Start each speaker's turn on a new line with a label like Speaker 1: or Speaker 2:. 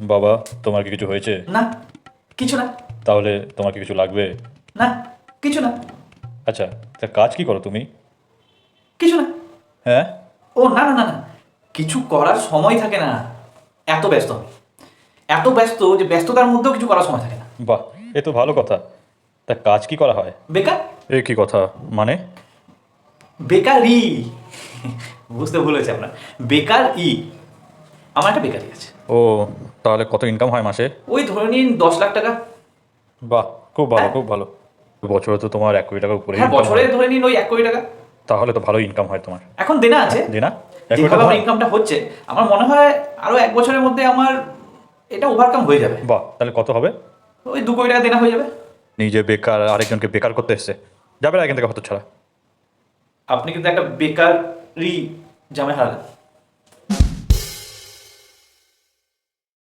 Speaker 1: বাবা, তোমার কি কিছু হয়েছে?
Speaker 2: না, কিছু না।
Speaker 1: তাহলে তোমার কি কিছু লাগবে?
Speaker 2: না, কিছু না।
Speaker 1: আচ্ছা, তা কাজ কি করো তুমি?
Speaker 2: কিছু না।
Speaker 1: হ্যাঁ?
Speaker 2: ও না না না না, কিছু করার সময় থাকে না। এত ব্যস্ত আমি, এত ব্যস্ত যে ব্যস্ততার মধ্যেও কিছু করার সময় থাকে না।
Speaker 1: বাহ, এ তো ভালো কথা। তা কাজ কি করা হয়?
Speaker 2: বেকার।
Speaker 1: এ কি কথা, মানে?
Speaker 2: বেকারি। বুঝতে ভুলেছে আপনার। বেকার ই। আমার একটা বেকারি আছে।
Speaker 1: ও, তাহলে কত ইনকাম হয় মাসে?
Speaker 2: ওই ধরে নিন 10 লাখ টাকা।
Speaker 1: বাহ, খুব ভালো,
Speaker 2: হ্যাঁ
Speaker 1: খুব ভালো। বছরে তো তোমার 1 কোটি টাকার উপরে
Speaker 2: হ্যাঁ,
Speaker 1: ইনকাম
Speaker 2: বছরে
Speaker 1: হয়।
Speaker 2: ধরে নিন ওই 1 কোটি টাকা।
Speaker 1: তাহলে তো ভালো ইনকাম হয় তোমার।
Speaker 2: এখন দেনা আছে।
Speaker 1: দিনা 1 কোটি
Speaker 2: যেভাবে
Speaker 1: টাকা
Speaker 2: আমার
Speaker 1: হয়?
Speaker 2: ইনকামটা হচ্ছে, আমার মনে হয় আরো 1 বছরের মধ্যে আমার এটা ওভারকাম হয়ে যাবে।
Speaker 1: বাহ, তাহলে কত হবে?
Speaker 2: ওই 2 কোটি টাকা দেনা হয়ে যাবে।
Speaker 1: নিজে বেকার, আরেকজনকে বেকার করতে এসছে। যাবে না এখান থেকে হতো ছাড়া।
Speaker 2: আপনি কিন্তু একটা বেকারি জামে হারালেন।